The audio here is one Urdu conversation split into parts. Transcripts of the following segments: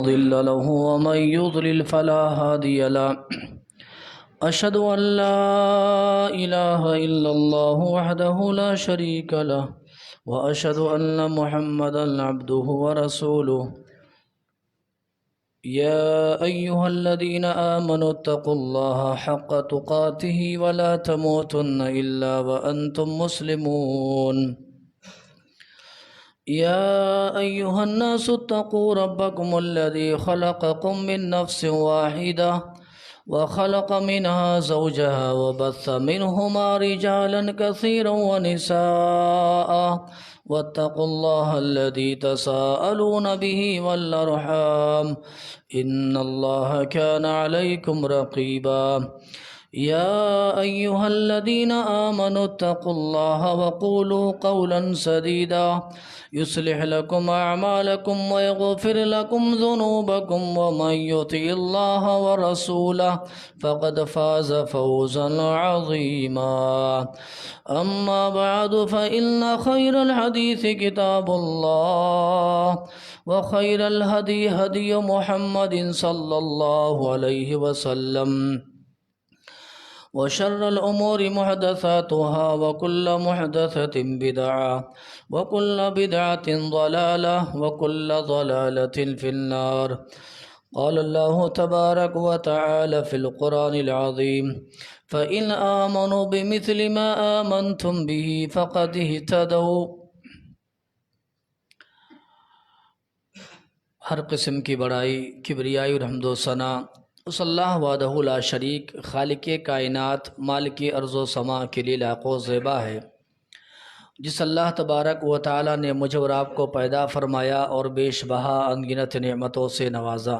مضل له ومن يضلل فلا هادي له. أشهد أن لا إله إلا الله وحده لا شريك له وأشهد أن محمدا عبده ورسوله. يا أيها الذين آمنوا اتقوا الله حق تقاته ولا تموتن إلا وأنتم مسلمون. يا أيها الناس اتقوا ربكم الذي خلقكم من نفس واحدة وخلق منها زوجها وبث منهما رجالا كثيرا ونساء واتقوا الله الذي تساءلون به والأرحام إن الله كان عليكم رقيبا. يا أيها الذين آمنوا اتقوا الله وقولوا قولا سديدا يصلح لكم أعمالكم ويغفر لكم ذنوبكم ومن يطع الله ورسوله فقد فاز فوزا عظيما. أما بعد فإن خير الحديث كتاب الله وخير الهدي هدي محمد صلى الله عليه وسلم وشر الأمور محدثاتها وكل محدثة بدعة وكل بدعة ضلالة وكل ضلالة في النار. قال الله تبارك وتعالى في القرآن العظيم: فإن آمنوا بمثل ما آمنتم به فقد اهتدوا. ہر قسم کی بڑائی، کبریائی اور حمد و ثنا اس اللہ وحدہ لا شریک، خالق کائنات، مالک ارض و سما کے لیے لائق و زیبا ہے، جس اللہ تبارک و تعالی نے مجھے اور آپ کو پیدا فرمایا اور بیش بہا انگنت نعمتوں سے نوازا.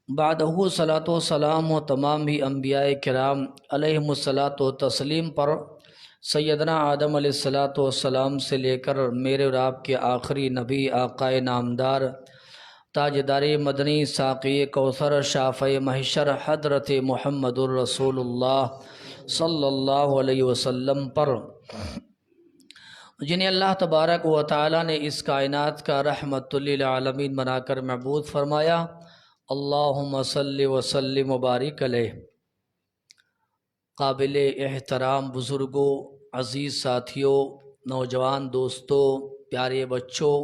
بعدہ صلاۃ و سلام و تمام بھی انبیاء کرام علیہم الصلاۃ و تسلیم پر سیدنا آدم علیہ الصلاۃ والسلام سے لے کر میرے اور آپ کے آخری نبی آقائے نامدار تاجدار مدنی ساقی کوثر شافع محشر حضرت محمد الرسول اللہ صلی اللہ علیہ وسلم پر، جنہیں اللہ تبارک و تعالی نے اس کائنات کا رحمت للعالمین بنا کر معبود فرمایا. اللہم صلی وسلم وبارک علیہ. قابل احترام بزرگوں، عزیز ساتھیوں، نوجوان دوستوں، پیارے بچوں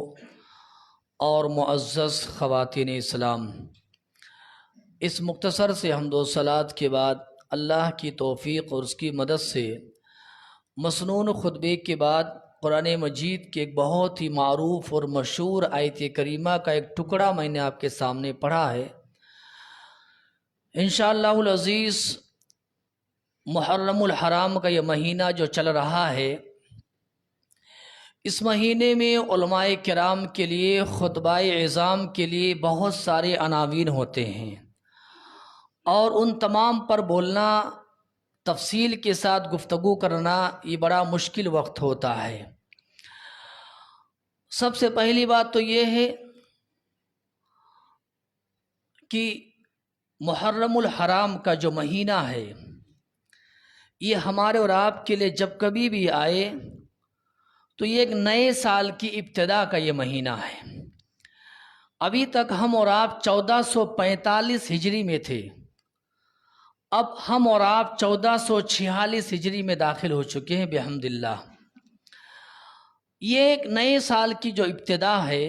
اور معزز خواتین اسلام، اس مختصر سے حمد و صلات کے بعد اللہ کی توفیق اور اس کی مدد سے مسنون خطبے کے بعد قرآن مجید کے ایک بہت ہی معروف اور مشہور آیت کریمہ کا ایک ٹکڑا میں نے آپ کے سامنے پڑھا ہے. انشاءاللہ العزیز محرم الحرام کا یہ مہینہ جو چل رہا ہے، اس مہینے میں علماء کرام کے لیے، خطبہ عظام کے لیے بہت سارے عناوین ہوتے ہیں، اور ان تمام پر بولنا، تفصیل کے ساتھ گفتگو کرنا یہ بڑا مشکل وقت ہوتا ہے. سب سے پہلی بات تو یہ ہے کہ محرم الحرام کا جو مہینہ ہے، یہ ہمارے اور آپ کے لیے جب کبھی بھی آئے تو یہ ایک نئے سال کی ابتدا کا یہ مہینہ ہے. ابھی تک ہم اور آپ 1445 ہجری میں تھے، اب ہم اور آپ 1446 ہجری میں داخل ہو چکے ہیں بحمداللہ. یہ ایک نئے سال کی جو ابتدا ہے،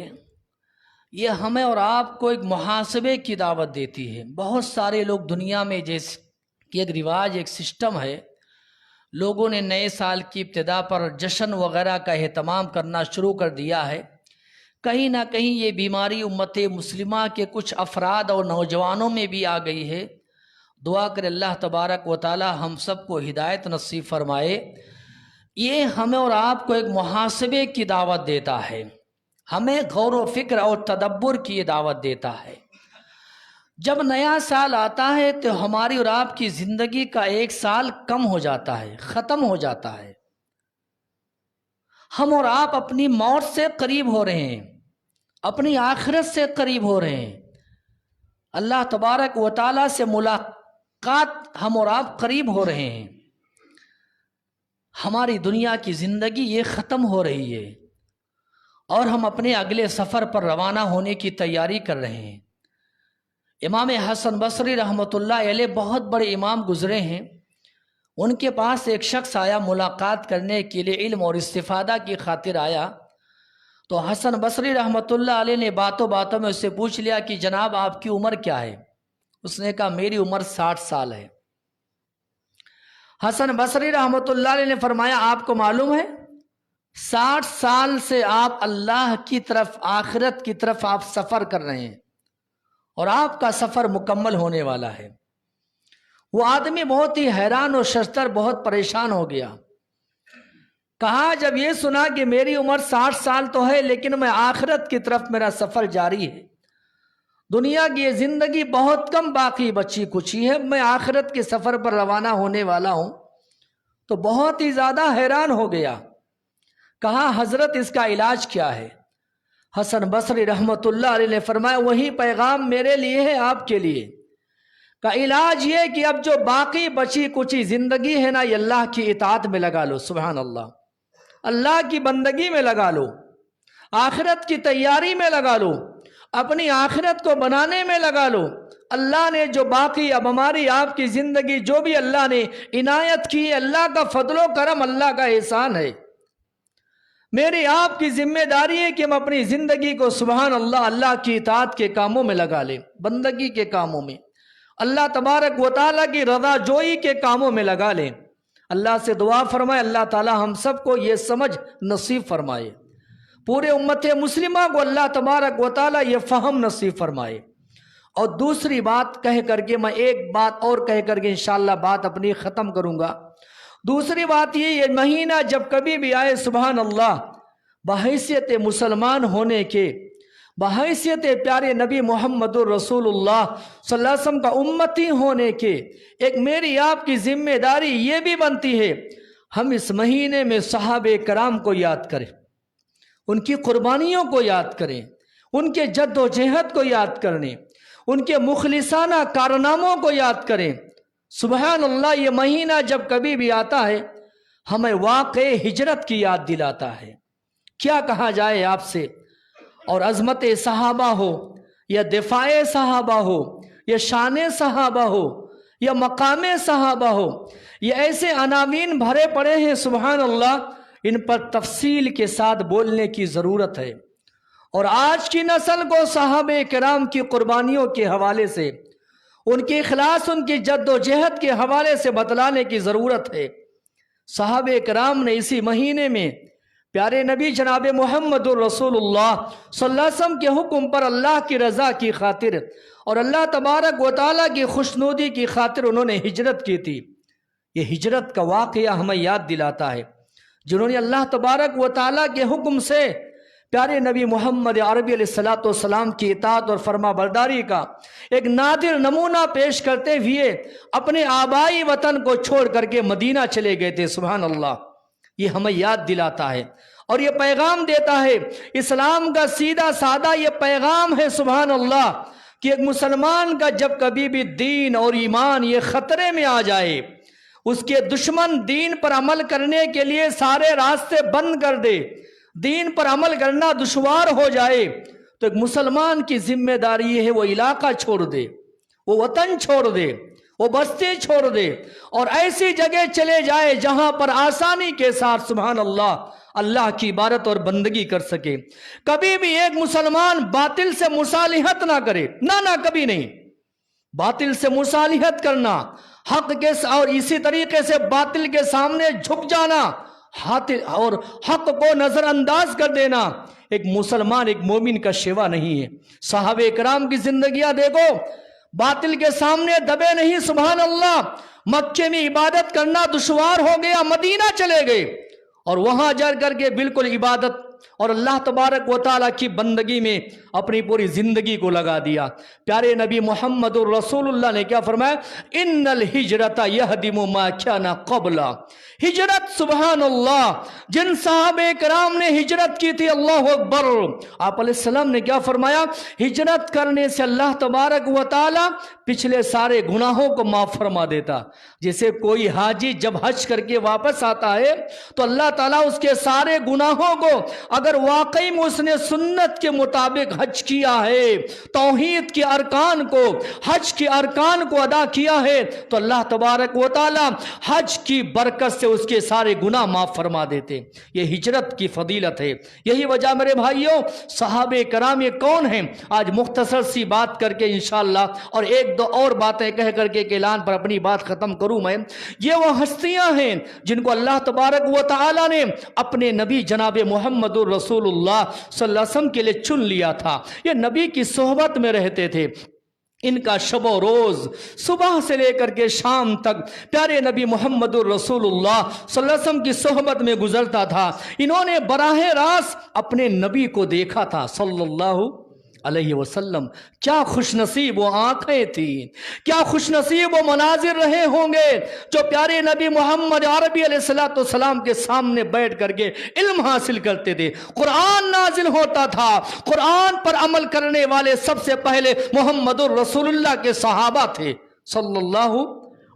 یہ ہمیں اور آپ کو ایک محاسبے کی دعوت دیتی ہے. بہت سارے لوگ دنیا میں جیسے کہ ایک رواج، ایک سسٹم ہے، لوگوں نے نئے سال کی ابتدا پر جشن وغیرہ کا اہتمام کرنا شروع کر دیا ہے. کہیں نہ کہیں یہ بیماری امت مسلمہ کے کچھ افراد اور نوجوانوں میں بھی آ گئی ہے. دعا کر اللہ تبارک و تعالی ہم سب کو ہدایت نصیب فرمائے. یہ ہمیں اور آپ کو ایک محاسبے کی دعوت دیتا ہے، ہمیں غور و فکر اور تدبر کی یہ دعوت دیتا ہے. جب نیا سال آتا ہے تو ہماری اور آپ کی زندگی کا ایک سال کم ہو جاتا ہے، ختم ہو جاتا ہے. ہم اور آپ اپنی موت سے قریب ہو رہے ہیں، اپنی آخرت سے قریب ہو رہے ہیں. اللہ تبارک و تعالیٰ سے ملاقات ہم اور آپ قریب ہو رہے ہیں. ہماری دنیا کی زندگی یہ ختم ہو رہی ہے، اور ہم اپنے اگلے سفر پر روانہ ہونے کی تیاری کر رہے ہیں۔ امام حسن بصری رحمۃ اللہ علیہ بہت بڑے امام گزرے ہیں۔ ان کے پاس ایک شخص آیا ملاقات کرنے کے لیے، علم اور استفادہ کی خاطر آیا۔ تو حسن بصری رحمۃ اللہ علیہ نے باتوں باتوں میں اس سے پوچھ لیا کہ جناب آپ کی عمر کیا ہے؟ اس نے کہا میری عمر 60 سال ہے۔ حسن بصری رحمۃ اللہ علیہ نے فرمایا آپ کو معلوم ہے 60 سال سے آپ اللہ کی طرف، آخرت کی طرف آپ سفر کر رہے ہیں اور آپ کا سفر مکمل ہونے والا ہے۔ وہ آدمی بہت ہی حیران اور ششدر، بہت پریشان ہو گیا۔ کہا جب یہ سنا کہ میری عمر 60 سال تو ہے لیکن میں آخرت کی طرف میرا سفر جاری ہے، دنیا کی یہ زندگی بہت کم باقی بچی کچھی ہے، میں آخرت کے سفر پر روانہ ہونے والا ہوں، تو بہت ہی زیادہ حیران ہو گیا۔ کہا حضرت اس کا علاج کیا ہے؟ حسن بصری رحمۃ اللہ علیہ نے فرمایا وہی پیغام میرے لیے ہے، آپ کے لیے۔ کا علاج یہ کہ اب جو باقی بچی کچی زندگی ہے نا، یہ اللہ کی اطاعت میں لگا لو۔ سبحان اللہ، اللہ کی بندگی میں لگا لو، آخرت کی تیاری میں لگا لو، اپنی آخرت کو بنانے میں لگا لو۔ اللہ نے جو باقی اب ہماری آپ کی زندگی جو بھی اللہ نے عنایت کی، اللہ کا فضل و کرم، اللہ کا احسان ہے۔ میری آپ کی ذمہ داری ہے کہ ہم اپنی زندگی کو سبحان اللہ اللہ کی اطاعت کے کاموں میں لگا لیں، بندگی کے کاموں میں، اللہ تبارک و تعالیٰ کی رضا جوئی کے کاموں میں لگا لیں۔ اللہ سے دعا فرمائے اللہ تعالیٰ ہم سب کو یہ سمجھ نصیب فرمائے، پورے امت مسلمہ کو اللہ تبارک و تعالیٰ یہ فہم نصیب فرمائے۔ اور دوسری بات کہہ کر کے میں ایک بات اور کہہ کر کے انشاءاللہ بات اپنی ختم کروں گا۔ دوسری بات یہ مہینہ جب کبھی بھی آئے سبحان اللہ، بحیثیت مسلمان ہونے کے، بحیثیت پیارے نبی محمد الرسول اللہ صلی اللہ علیہ وسلم کا امتی ہونے کے، ایک میری آپ کی ذمہ داری یہ بھی بنتی ہے ہم اس مہینے میں صحابہ کرام کو یاد کریں، ان کی قربانیوں کو یاد کریں، ان کے جد و جہد کو یاد کریں، ان کے مخلصانہ کارناموں کو یاد کریں۔ سبحان اللہ، یہ مہینہ جب کبھی بھی آتا ہے ہمیں واقع ہجرت کی یاد دلاتا ہے۔ کیا کہا جائے آپ سے، اور عظمت صحابہ ہو یا دفاع صحابہ ہو یا شان صحابہ ہو یا مقام صحابہ ہو، یہ ایسے عناوین بھرے پڑے ہیں سبحان اللہ، ان پر تفصیل کے ساتھ بولنے کی ضرورت ہے۔ اور آج کی نسل کو صحابہ کرام کی قربانیوں کے حوالے سے، ان کے اخلاص، ان کی جد و جہد کے حوالے سے بتلانے کی ضرورت ہے۔ صحابہ کرام نے اسی مہینے میں پیارے نبی جناب محمد الرسول اللہ صلی اللہ علیہ وسلم کے حکم پر اللہ کی رضا کی خاطر اور اللہ تبارک و تعالیٰ کی خوشنودی کی خاطر انہوں نے ہجرت کی تھی۔ یہ ہجرت کا واقعہ ہمیں یاد دلاتا ہے، جنہوں نے اللہ تبارک و تعالیٰ کے حکم سے پیارے نبی محمد عربی علیہ السلام کی اطاعت اور فرما برداری کا ایک نادر نمونہ پیش کرتے ہوئے اپنے آبائی وطن کو چھوڑ کر کے مدینہ چلے گئے تھے۔ سبحان اللہ، یہ ہمیں یاد دلاتا ہے اور یہ پیغام دیتا ہے، اسلام کا سیدھا سادہ یہ پیغام ہے سبحان اللہ، کہ ایک مسلمان کا جب کبھی بھی دین اور ایمان یہ خطرے میں آ جائے، اس کے دشمن دین پر عمل کرنے کے لیے سارے راستے بند کر دے، دین پر عمل کرنا دشوار ہو جائے، تو ایک مسلمان کی ذمہ داری یہ ہے وہ علاقہ چھوڑ دے، وہ وطن چھوڑ دے، وہ بستی چھوڑ دے اور ایسی جگہ چلے جائے جہاں پر آسانی کے ساتھ سبحان اللہ اللہ کی عبادت اور بندگی کر سکے۔ کبھی بھی ایک مسلمان باطل سے مصالحت نہ کرے، نہ کبھی نہیں۔ باطل سے مصالحت کرنا، حق کے اور اسی طریقے سے باطل کے سامنے جھک جانا اور حق کو نظر انداز کر دینا ایک مسلمان، ایک مومن کا شیوا نہیں ہے۔ صحابہ کرام کی زندگیاں دیکھو، باطل کے سامنے دبے نہیں سبحان اللہ، مکے میں عبادت کرنا دشوار ہو گیا، مدینہ چلے گئے اور وہاں جا کر کے بالکل عبادت اور اللہ تبارک و تعالیٰ کی بندگی میں اپنی پوری زندگی کو لگا دیا۔ پیارے نبی محمد الرسول اللہ نے کیا فرمایا؟ ان الہجرت یہدم ما کان قبلا، ہجرت سبحان اللہ، جن صحابہ کرام نے ہجرت کی تھی اللہ اکبر، آپ علیہ السلام نے کیا فرمایا؟ ہجرت کرنے سے اللہ تبارک و تعالیٰ پچھلے سارے گناہوں کو معاف فرما دیتا۔ جیسے کوئی حاجی جب حج کر کے واپس آتا ہے تو اللہ تعالیٰ اس کے سارے گناہوں کو اگر واقعی میں اس نے سنت کے مطابق حج کیا ہے، توحید کے ارکان کو، حج کے ارکان کو ادا کیا ہے، تو اللہ تبارک و تعالی حج کی برکت سے اس کے سارے گناہ معاف فرما دیتے۔ یہ ہجرت کی فضیلت ہے۔ یہی وجہ میرے بھائیوں، صحابہ کرام یہ کون ہیں؟ آج مختصر سی بات کر کے انشاءاللہ اور ایک دو اور باتیں کہہ کر کے اعلان پر اپنی بات ختم کروں میں۔ یہ وہ ہستیاں ہیں جن کو اللہ تبارک و تعالی نے اپنے نبی جناب محمد الرسول اللہ صلی اللہ علیہ وسلم کے لیے چن لیا تھا۔ یہ نبی کی صحبت میں رہتے تھے، ان کا شب و روز صبح سے لے کر کے شام تک پیارے نبی محمد الرسول اللہ صلی اللہ علیہ وسلم کی صحبت میں گزرتا تھا۔ انہوں نے براہ راست اپنے نبی کو دیکھا تھا صلی اللہ علیہ وسلم۔ کیا خوش نصیب وہ آنکھیں تھیں، کیا خوش نصیب وہ مناظر رہے ہوں گے جو پیارے نبی محمد عربی علیہ السلام کے سامنے بیٹھ کر کے علم حاصل کرتے تھے۔ قرآن نازل ہوتا تھا، قرآن پر عمل کرنے والے سب سے پہلے محمد الرسول اللہ کے صحابہ تھے صلی اللہ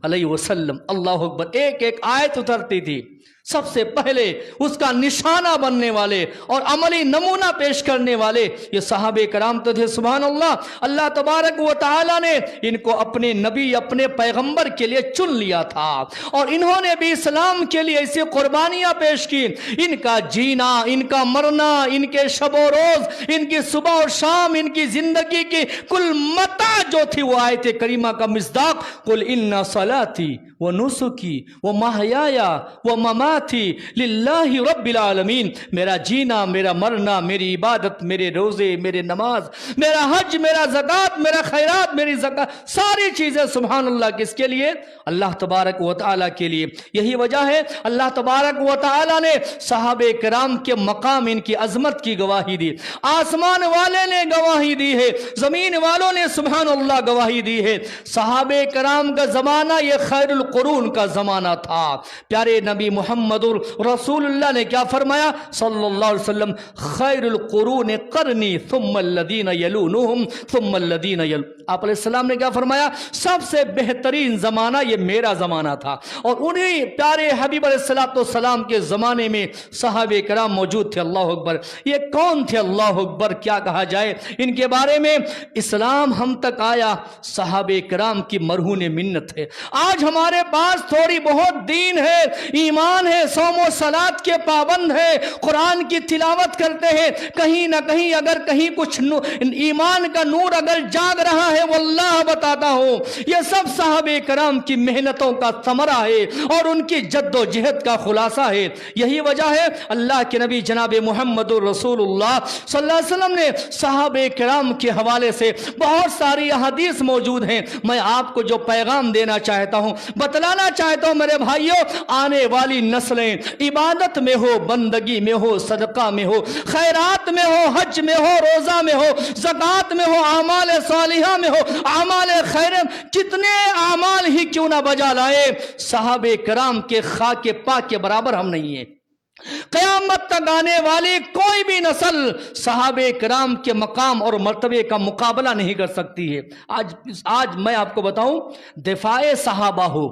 علیہ وسلم۔ اللہ اکبر، ایک ایک آیت اترتی تھی، سب سے پہلے اس کا نشانہ بننے والے اور عملی نمونہ پیش کرنے والے یہ صحابہ کرام تو تھے۔ سبحان اللہ، اللہ تبارک و تعالی نے ان کو اپنے نبی، اپنے پیغمبر کے لیے چن لیا تھا، اور انہوں نے بھی اسلام کے لیے ایسی قربانیاں پیش کی۔ ان کا جینا، ان کا مرنا، ان کے شب و روز، ان کی صبح اور شام، ان کی زندگی کی کل متاع جو تھی وہ آیت کریمہ کا مصداق، قل ان صلاتی و نسکی و محیایا و مماتی للہ رب العالمین۔ میرا جینا، میرا مرنا، میری عبادت، میرے روزے، میرے نماز، میرا حج، میرا زکوٰۃ، میرا خیرات، میری زکوٰۃ، ساری چیزیں سبحان اللہ کس کے لیے؟ اللہ تبارک و تعالیٰ کے لیے۔ یہی وجہ ہے اللہ تبارک و تعالیٰ نے صحابہ کرام کے مقام، ان کی عظمت کی گواہی دی۔ آسمان والے نے گواہی دی ہے، زمین والوں نے سبحان اللہ گواہی دی ہے۔ صحابہ کرام کا زمانہ یہ خیر القرون کا زمانہ تھا۔ پیارے نبی محمد رسول اللہ نے کیا فرمایا صلی اللہ علیہ وسلم؟ خیر القرون قرنی ثم الذین یلونہم ثم الذین یلونہم۔ آپ علیہ السلام نے کیا فرمایا؟ سب سے بہترین زمانہ یہ میرا زمانہ تھا، اور انہی پیارے حبیب علیہ السلام کے زمانے میں صحابہ کرام موجود تھے۔ اللہ اکبر، یہ کون تھے؟ اللہ اکبر، کیا کہا جائے ان کے بارے میں؟ اسلام ہم تک آیا صحابہ کرام کی مرہون منت ہے۔ آج ہمارے پاس تھوڑی بہت دین ہے، ایمان ہے، صوم و صلات کے پابند ہے، قرآن کی تلاوت کرتے ہیں، کہیں نہ کہیں اگر کہیں کچھ ایمان کا نور اگر جاگ رہا ہے، واللہ بتاتا ہوں یہ سب صحابہ کرام کی محنتوں کا ثمرہ ہے اور ان کی جد و جہد کا خلاصہ ہے۔ یہی وجہ ہے اللہ کے نبی جناب محمد الرسول اللہ صلی اللہ علیہ وسلم نے صحابہ کرام کے حوالے سے بہت ساری احادیث موجود ہیں۔ میں آپ کو جو پیغام دینا چاہتا ہوں، بتلانا چاہتا ہوں میرے بھائیوں، آنے والی نسلیں عبادت میں ہو، بندگی میں ہو، صدقہ میں ہو، خیرات میں ہو، حج میں ہو، روزہ میں ہو، زکوٰۃ میں ہو، اعمال صالحہ میں ہو، اعمال خیر، کتنے اعمال ہی کیوں نہ بجا لائے، صحابہ کرام کے خاک پاک کے برابر ہم نہیں ہیں۔ قیامت تک آنے والی کوئی بھی نسل صحابہ کرام کے مقام اور مرتبے کا مقابلہ نہیں کر سکتی ہے۔ آج میں آپ کو بتاؤں، دفاع صحابہ ہو،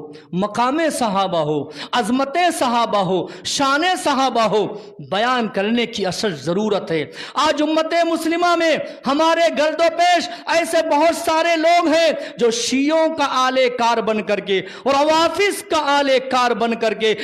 مقام صحابہ ہو، عظمت صحابہ ہو، شان صحابہ ہو، بیان کرنے کی اصل ضرورت ہے۔ آج امت مسلمہ میں ہمارے گرد و پیش ایسے بہت سارے لوگ ہیں جو شیعوں کا آلے کار بن کر کے اور روافض کا آلے کار بن کر کے،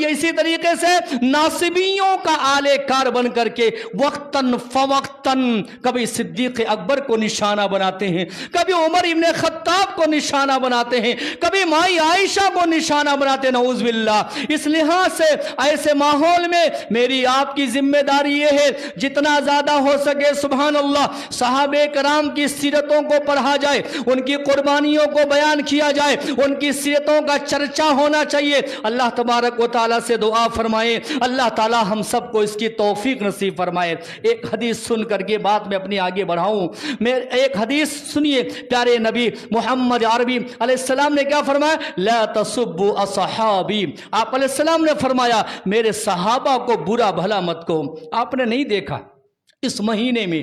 اسی طریقے سے ناصبیوں کا آلے کار بن کر کے وقتاً فوقتاً کبھی صدیق اکبر کو نشانہ بناتے ہیں، کبھی عمر ابن خطاب کو نشانہ بناتے ہیں، کبھی مائی عائشہ کو نشانہ بناتے ہیں، نعوذ باللہ۔ اس لحاظ سے ایسے ماحول میں میری آپ کی ذمہ داری یہ ہے جتنا زیادہ ہو سکے سبحان اللہ صحابہ کرام کی سیرتوں کو پڑھا جائے، ان کی قربانیوں کو بیان کیا جائے، ان کی سیرتوں کا چرچا ہونا چاہیے۔ اللہ تبارک و تعالیٰ سے دعا فرمائے اللہ تعالی ہم سب کو اس کی توفیق نصیب فرمائے۔ ایک حدیث سن کر کے بات میں اپنی آگے بڑھاؤں، میں ایک حدیث سنیے، پیارے نبی محمد عربی علیہ السلام نے کیا فرمایا؟ لا تسبوا اصحابی۔ آپ علیہ السلام نے فرمایا میرے صحابہ کو برا بھلا مت کہو۔ آپ نے نہیں دیکھا اس مہینے میں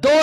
2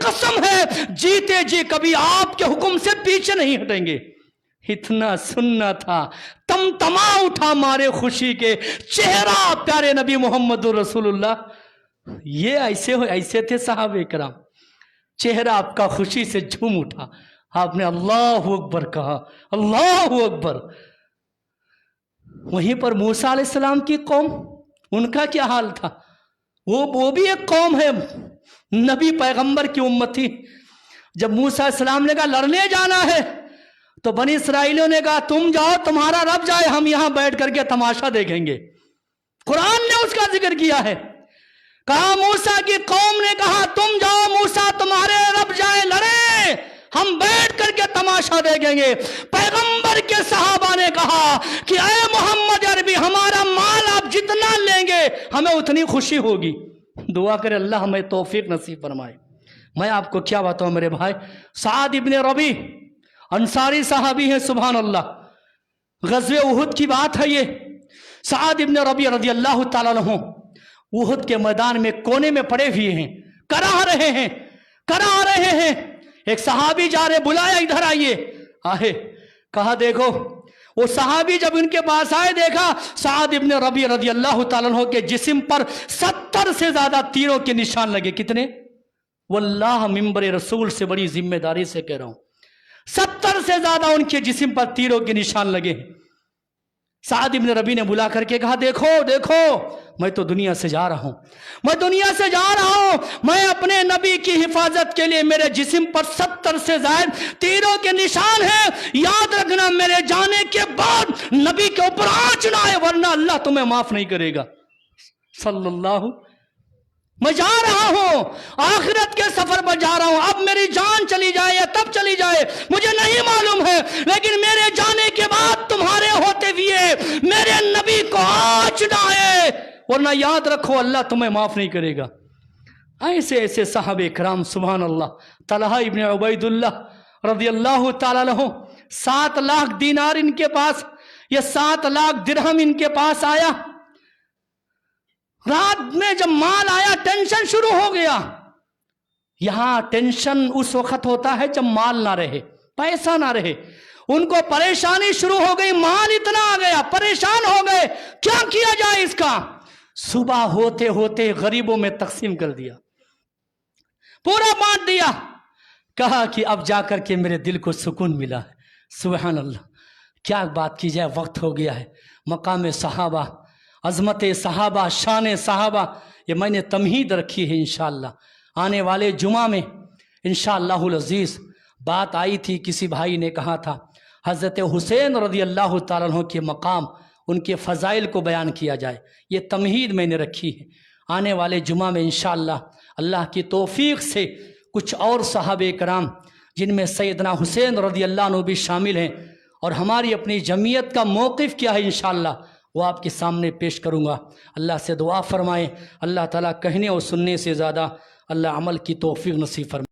قسم ہے جیتے جی کبھی آپ کے حکم سے پیچھے نہیں ہٹیں گے۔ اتنا سننا تھا، تمتما اٹھا مارے خوشی کے، چہرہ پیارے نبی محمد رسول اللہ، یہ ایسے تھے صحابہ کرام، چہرہ آپ کا خوشی سے جھوم اٹھا، آپ نے اللہ اکبر کہا، اللہ اکبر۔ وہیں پر موسیٰ علیہ السلام کی قوم، ان کا کیا حال تھا؟ وہ بھی ایک قوم ہے، نبی پیغمبر کی امت تھی۔ جب موسیٰ علیہ السلام نے کہا لڑنے جانا ہے تو بنی اسرائیلیوں نے کہا تم جاؤ، تمہارا رب جائے، ہم یہاں بیٹھ کر کے تماشا دیکھیں گے۔ قرآن نے اس کا ذکر کیا ہے، کہا موسیٰ کی قوم نے کہا تم جاؤ موسیٰ، تمہارے رب جائے، لڑیں، ہم بیٹھ کر کے تماشا دیکھیں گے۔ پیغمبر کے صحابہ نے کہا کہ اے محمد عربی، ہمارا مال آپ جتنا لیں گے ہمیں اتنی خوشی ہوگی۔ دعا کرے اللہ ہمیں توفیق نصیب فرمائے۔ میں آپ کو کیا بتاؤں میرے بھائی، سعد ابن ربیع انصاری صحابی ہیں، سبحان اللہ، غزوہ احد کی بات ہے یہ۔ سعد ابن ربیع رضی اللہ تعالیٰ عنہ احد کے میدان میں کونے میں پڑے ہوئے ہیں، کرا رہے ہیں۔ ایک صحابی جا رہے، بلایا ادھر آئیے، آئے، کہا دیکھو، وہ صحابی جب ان کے پاس آئے دیکھا سعد ابن ربیع رضی اللہ تعالیٰ عنہ کے جسم پر 70 سے زیادہ تیروں کے نشان لگے۔ کتنے؟ واللہ منبر رسول سے بڑی ذمہ داری سے کہہ رہا ہوں، 70 سے زیادہ ان کے جسم پر تیروں کے نشان لگے۔ سعد ابن ربیع نے بلا کر کے کہا دیکھو میں تو دنیا سے جا رہا ہوں، میں اپنے نبی کی حفاظت کے لیے، میرے جسم پر 70 سے زائد تیروں کے نشان ہیں، یاد رکھنا میرے جانے کے بعد نبی کے اوپر آنچ نہ آئے ورنہ اللہ تمہیں معاف نہیں کرے گا۔ صلی اللہ، میں جا رہا ہوں، آخرت کے سفر پر جا رہا ہوں، اب میری جان چلی جائے یا تب چلی جائے مجھے نہیں معلوم ہے، لیکن میرے جانے کے بعد تمہارے ہوتے ہوئے میرے نبی کو آنچ نہ آئے ورنہ یاد رکھو اللہ تمہیں معاف نہیں کرے گا۔ ایسے صحابہ کرام، سبحان اللہ۔ طلحہ ابن عبید اللہ رضی اللہ تعالیٰ عنہ، 7 لاکھ دینار ان کے پاس، یہ 7 لاکھ درہم ان کے پاس آیا۔ رات میں جب مال آیا ٹینشن شروع ہو گیا۔ یہاں ٹینشن اس وقت ہوتا ہے جب مال نہ رہے، پیسہ نہ رہے، ان کو پریشانی شروع ہو گئی، مال اتنا آ گیا، پریشان ہو گئے، کیا کیا جائے اس کا؟ صبح ہوتے ہوتے غریبوں میں تقسیم کر دیا، پورا بانٹ دیا، کہا کہ اب جا کر کے میرے دل کو سکون ملا ہے۔ سبحان اللہ، کیا بات کی جائے، وقت ہو گیا ہے۔ مقام صحابہ، عظمت صحابہ، شان صحابہ، یہ میں نے تمہید رکھی ہے۔ انشاءاللہ آنے والے جمعہ میں انشاءاللہ العزیز بات آئی تھی، کسی بھائی نے کہا تھا حضرت حسین رضی اللہ تعالیٰ عنہ کے مقام، ان کے فضائل کو بیان کیا جائے، یہ تمہید میں نے رکھی ہے۔ آنے والے جمعہ میں انشاءاللہ اللہ کی توفیق سے کچھ اور صحابہ کرام جن میں سیدنا حسین رضی اللہ عنہ بھی شامل ہیں، اور ہماری اپنی جمعیت کا موقف کیا ہے انشاءاللہ وہ آپ کے سامنے پیش کروں گا۔ اللہ سے دعا فرمائیں اللہ تعالیٰ کہنے اور سننے سے زیادہ اللہ عمل کی توفیق نصیب فرمائے۔